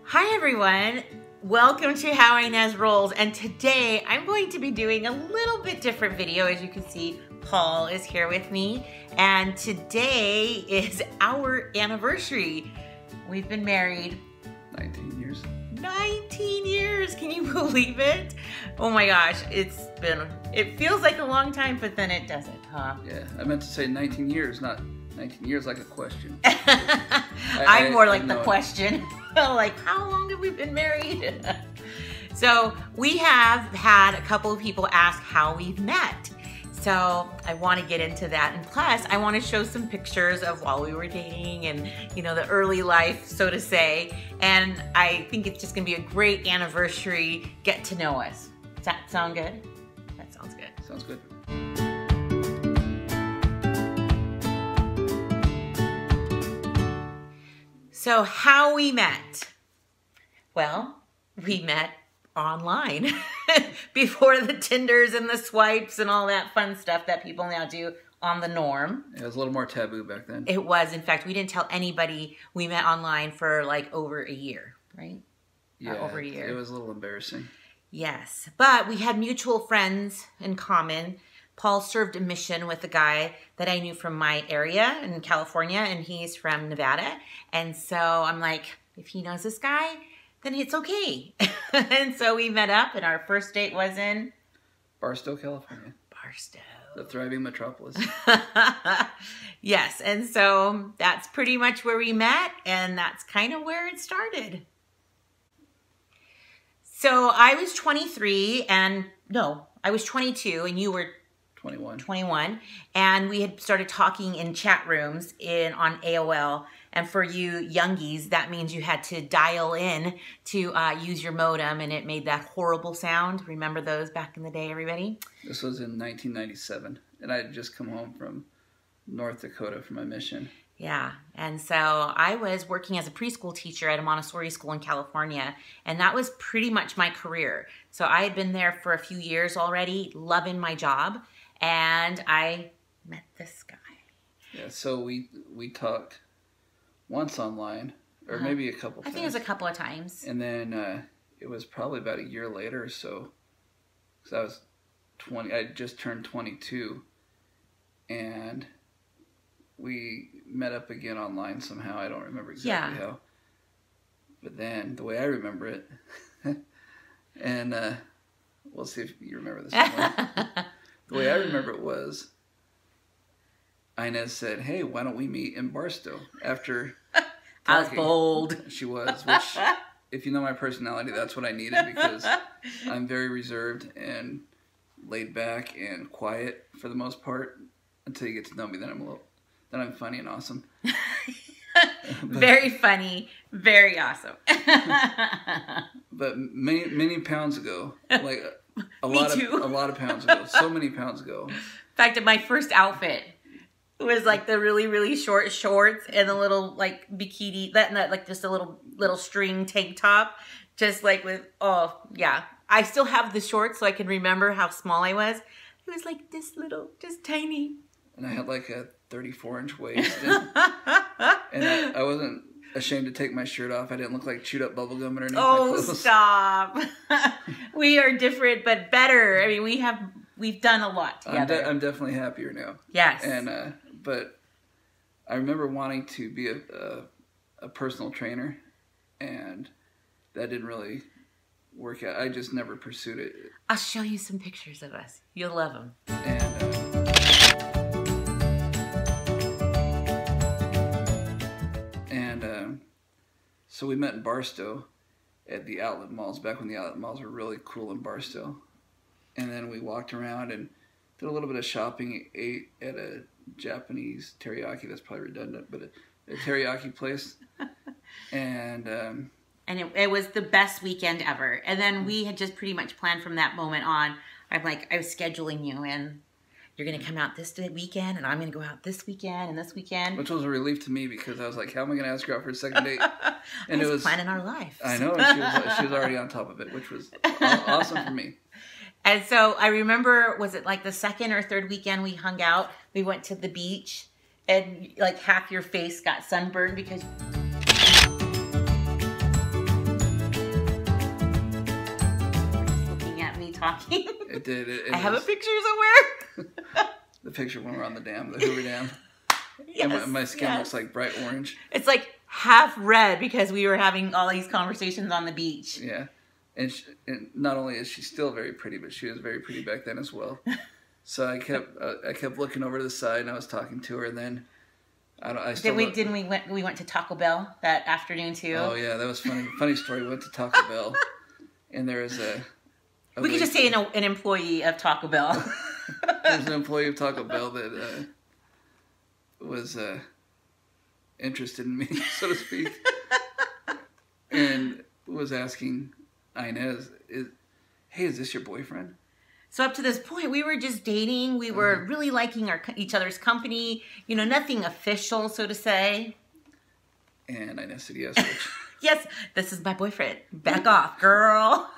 Hi everyone, welcome to How Ines Rolls, and today I'm going to be doing a little bit different video. As you can see, Paul is here with me, and today is our anniversary. We've been married 19 years. 19 years, can you believe it? Oh my gosh, it feels like a long time, but then it doesn't, huh? Yeah, I meant to say 19 years, not 19 years like a question. I'm more like the question. Like, how long have we been married? So we have had a couple of people ask how we've met. So I want to get into that. And plus, I want to show some pictures of while we were dating and, you know, the early life, so to say. And I think it's just going to be a great anniversary get to know us. Does that sound good? That sounds good. Sounds good. So how we met? Well, we met online before the Tinders and the swipes and all that fun stuff that people now do on the norm. It was a little more taboo back then. It was. In fact, we didn't tell anybody we met online for like over a year, right? Yeah, over a year. It was a little embarrassing. Yes, but we had mutual friends in common. Paul served a mission with a guy that I knew from my area in California, and he's from Nevada. And so I'm like, if he knows this guy, then it's okay. And so we met up, and our first date was in Barstow, California. Barstow. The thriving metropolis. Yes, and so that's pretty much where we met, and that's kind of where it started. So I was 23, and no, I was 22, and you were 21, and we had started talking in chat rooms on AOL. And for you youngies, that means you had to dial in to use your modem, and it made that horrible sound. Remember those back in the day, everybody? This was in 1997, and I had just come home from North Dakota for my mission. Yeah, and so I was working as a preschool teacher at a Montessori school in California, and that was pretty much my career. So I had been there for a few years already, loving my job. And I met this guy. Yeah, so we talked once online, or maybe a couple times. I think it was a couple of times. And then it was probably about a year later or so, because I was 20. I just turned 22, and we met up again online somehow. I don't remember exactly how. But then, the way I remember it, and we'll see if you remember this one. The way I remember it was, Ines said, "Hey, why don't we meet in Barstow?" After I was bold. She was, which, if you know my personality, that's what I needed, because I'm very reserved and laid back and quiet for the most part until you get to know me. Then I'm funny and awesome. Very funny, very awesome. But many pounds ago, like. A lot of pounds ago. So many pounds ago. In fact, my first outfit was like the really, really short shorts and the little like bikini, like just a little string tank top. Just like with, oh yeah. I still have the shorts so I can remember how small I was. It was like this little, just tiny. And I had like a 34-inch waist. And I wasn't ashamed to take my shirt off. I didn't look like chewed up bubblegum underneath my clothes. Oh, stop. We are different, but better. I mean, we've done a lot together. I'm definitely happier now. Yes. And but I remember wanting to be a personal trainer, and that didn't really work out. I just never pursued it. I'll show you some pictures of us. You'll love them. So we met in Barstow at the outlet malls, back when the outlet malls were really cool in Barstow. And then we walked around and did a little bit of shopping, ate at a Japanese teriyaki, that's probably redundant, but a teriyaki place. And it was the best weekend ever. And then we had just pretty much planned from that moment on. I was scheduling you in. You're going to come out this weekend, and I'm going to go out this weekend and this weekend. Which was a relief to me, because I was like, how am I going to ask her out for a second date? And it was planning our lives. I know. And she was already on top of it, which was awesome for me. And so I remember, was it like the second or third weekend we hung out? We went to the beach, and like half your face got sunburned because talking. It did. I have a picture somewhere. The picture when we're on the dam, the Hoover Dam. Yes, and my skin looks like bright orange. It's like half red because we were having all these conversations on the beach. Yeah. And not only is she still very pretty, but she was very pretty back then as well. So I kept looking over to the side, and I was talking to her, and then we went to Taco Bell that afternoon too? Oh yeah, that was funny. Funny story. We went to Taco Bell, and there was we could just say an employee of Taco Bell. There's an employee of Taco Bell that was interested in me, so to speak, and was asking Ines, "Hey, is this your boyfriend?" So up to this point, we were just dating. We were really liking each other's company. You know, nothing official, so to say. And Ines said yes. Which... Yes, this is my boyfriend. Back off, girl.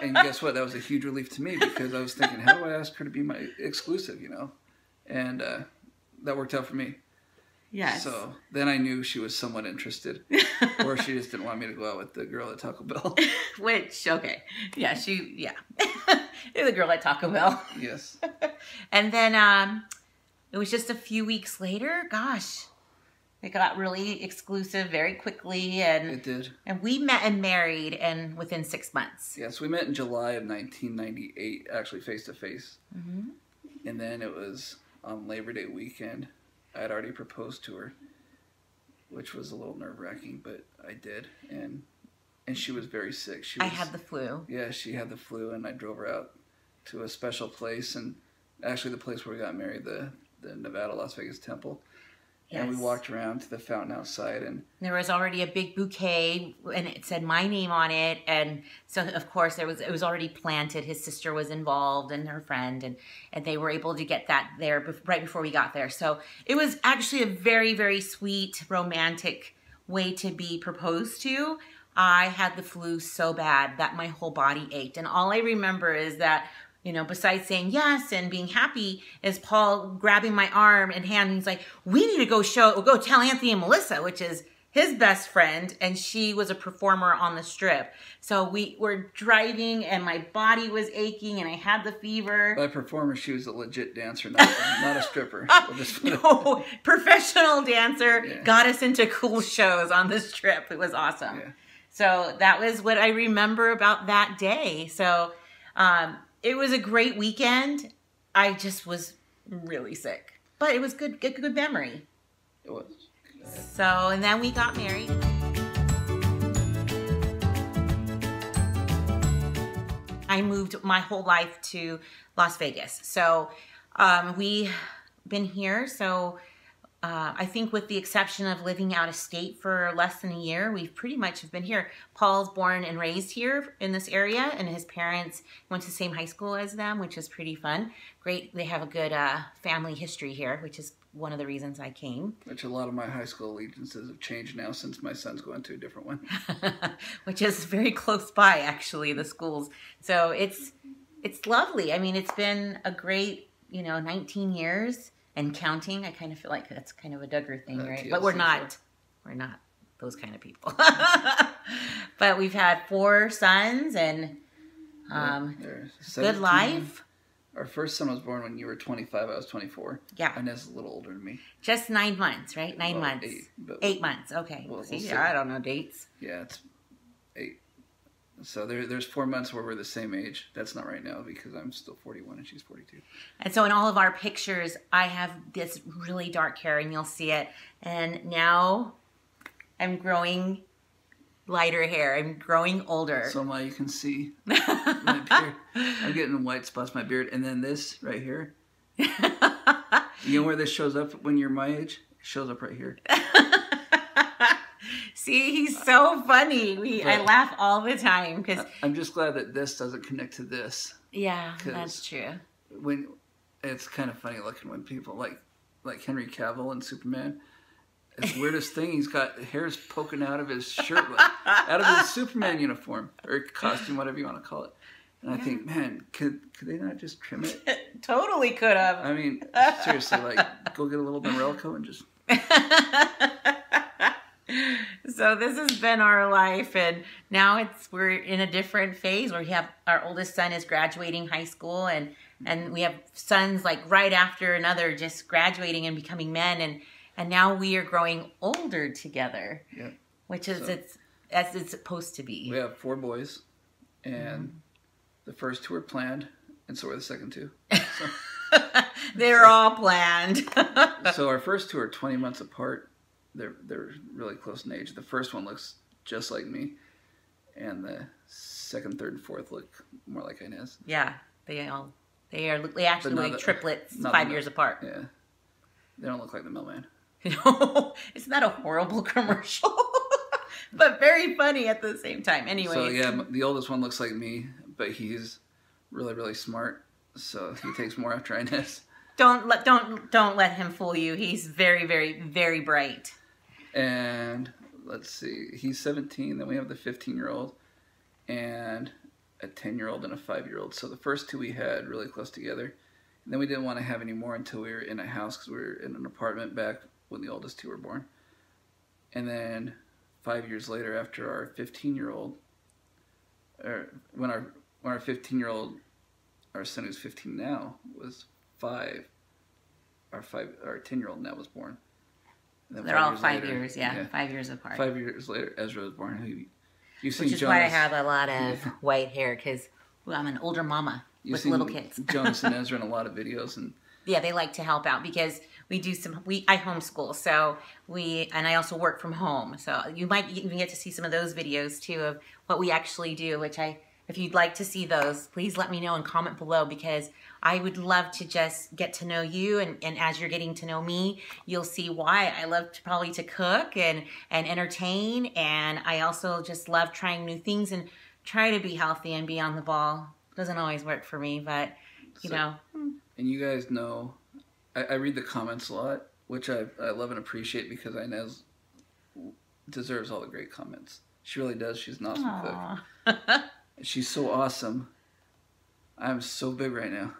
And guess what? That was a huge relief to me because I was thinking, how do I ask her to be my exclusive, you know? And that worked out for me. Yes. So then I knew she was somewhat interested. Or she just didn't want me to go out with the girl at Taco Bell. Which, okay. Yeah, You're the girl at Taco Bell. Yes. And then it was just a few weeks later. Gosh. It got really exclusive very quickly, and it did. And we met and married, and within 6 months. Yes, we met in July of 1998, actually face to face. And then it was on Labor Day weekend. I had already proposed to her, which was a little nerve wracking, but I did. And she was very sick. I had the flu. Yeah, she had the flu, and I drove her out to a special place, and actually the place where we got married, the Nevada Las Vegas Temple. Yes. And we walked around to the fountain outside, and there was already a big bouquet, and it said my name on it. And so, of course, it was already planted. His sister was involved, and her friend, and they were able to get that there right before we got there. So it was actually a very, very sweet, romantic way to be proposed to. I had the flu so bad that my whole body ached, and all I remember is that, you know, besides saying yes and being happy, is Paul grabbing my arm and hand. And he's like, we need to go tell Anthony and Melissa, which is his best friend. And she was a performer on the Strip. So we were driving and my body was aching and I had the fever. By performer, she was a legit dancer, not a stripper. No, professional dancer. Yeah. Got us into cool shows on the Strip. It was awesome. Yeah. So that was what I remember about that day. So, it was a great weekend. I just was really sick. But it was good memory. It was. So, and then we got married. I moved my whole life to Las Vegas. So, we've been here. So, I think with the exception of living out of state for less than a year, we've pretty much have been here. Paul's born and raised here in this area, and his parents went to the same high school as them, which is pretty fun. Great. They have a good family history here, which is one of the reasons I came. Which a lot of my high school allegiances have changed now since my son's going to a different one. Which is very close by, actually, the schools. So it's lovely. I mean, it's been a great, 19 years. And counting, I kind of feel like that's kind of a Duggar thing, right? But we're not those kind of people. But we've had 4 sons and good life. Our first son was born when you were 25. I was 24. Yeah. Ines is a little older than me. Just 9 months, right? 9 months. 8 months. Okay. We'll see, I don't know dates. Yeah, it's 8. So there's 4 months where we're the same age. That's not right now because I'm still 41 and she's 42. And so in all of our pictures, I have this really dark hair and you'll see it. And now I'm growing lighter hair. I'm growing older. So you can see my beard. I'm getting white spots in my beard. And then this right here. You know where this shows up when you're my age? It shows up right here. See, he's so funny. I laugh all the time because I'm just glad that this doesn't connect to this. Yeah, that's true. When it's kind of funny looking when people like Henry Cavill and Superman. It's the weirdest thing. He's got hairs poking out of his shirt, out of his Superman uniform or costume, whatever you want to call it. And I think, man, could they not just trim it? Totally could have. I mean, seriously, go get a little Norelco and just. So this has been our life, and now we're in a different phase where we have our oldest son is graduating high school, and we have sons like right after another just graduating and becoming men, and now we are growing older together. Yeah. Which is as it's supposed to be. We have 4 boys, and the first 2 are planned, and so are the second 2. So, They're all planned. So our first 2 are 20 months apart. They're really close in age. The first one looks just like me, and the second, third, and fourth look more like Ines. Yeah, they actually look like triplets 5 years apart. Yeah, they don't look like the mailman. No, isn't that a horrible commercial? But very funny at the same time. Anyway. So yeah, the oldest one looks like me, but he's really, really smart. So he takes more after Ines. Don't let him fool you. He's very, very, very bright. And let's see, he's 17. Then we have the 15-year-old and a 10-year-old and a 5-year-old. So the first 2 we had really close together. And then we didn't want to have any more until we were in a house because we were in an apartment back when the oldest 2 were born. And then 5 years later, after our 15-year-old, or when our 15-year-old, our son who's 15 now, was 5, our 10-year-old now was born. They're all 5 years, yeah, 5 years apart. 5 years later, Ezra was born. You've seen Which is Jonas, why I have a lot of white hair, because I'm an older mama with little kids. Jonas and Ezra in a lot of videos, and yeah, they like to help out because we do I homeschool, so and I also work from home. So you might even get to see some of those videos too of what we actually do, which if you'd like to see those, please let me know and comment below, because I would love to just get to know you, and as you're getting to know me, you'll see why I love probably to cook and entertain, and I also just love trying new things and try to be healthy and be on the ball. Doesn't always work for me, but you know. And you guys know, I read the comments a lot, which I love and appreciate, because Ines deserves all the great comments. She really does. She's an awesome cook. She's so awesome. I'm so big right now.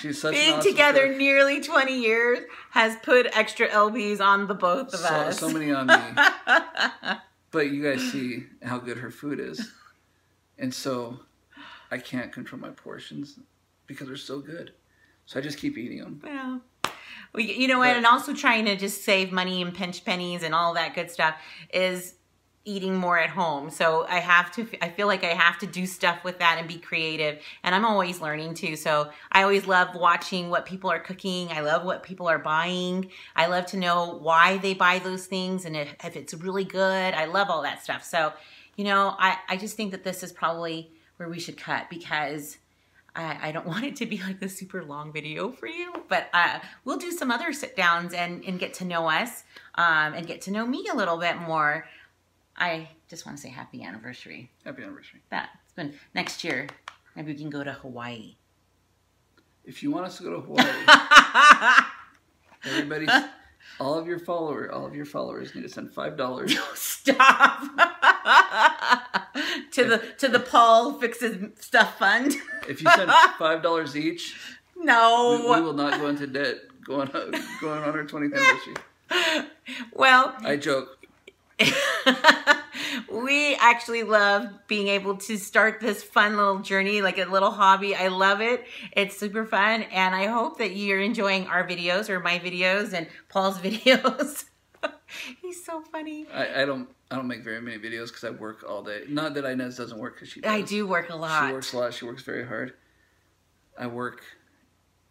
She's such Being an awesome together cook. nearly 20 years has put extra lbs on the both of us. So many on me. But you guys see how good her food is. And so I can't control my portions because they're so good. So I just keep eating them. Yeah. Well, you know what? And also trying to just save money and pinch pennies and all that good stuff is eating more at home. So I feel like I have to do stuff with that and be creative. And I'm always learning too. So I always love watching what people are cooking. I love what people are buying. I love to know why they buy those things and if it's really good. I love all that stuff. So, you know, I just think that this is probably where we should cut, because I don't want it to be like the super long video for you, but we'll do some other sit downs and get to know us and get to know me a little bit more. I just want to say happy anniversary. Happy anniversary. It's been next year. Maybe we can go to Hawaii. If you want us to go to Hawaii, everybody, all of your followers need to send $5. Stop. to the Paul Fixes Stuff Fund. If you send $5 each, no, we will not go into debt going on our 20th anniversary. Well, I joke. We actually love being able to start this fun little journey, like a little hobby. I love it. It's super fun, and I hope that you're enjoying our videos, or my videos and Paul's videos. He's so funny. I don't make very many videos because I work all day. Not that Ines doesn't work, because she does. I do work a lot. She works a lot. She works very hard. I work,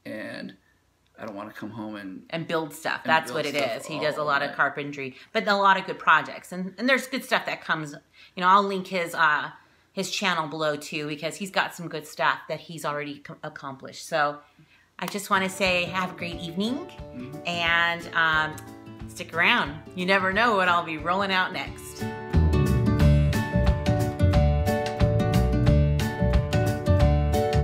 and I don't want to come home and build stuff. That's what it is. He does a lot of carpentry, but a lot of good projects. And there's good stuff that comes. You know, I'll link his channel below too, because he's got some good stuff that he's already accomplished. So I just want to say have a great evening, and stick around. You never know what I'll be rolling out next.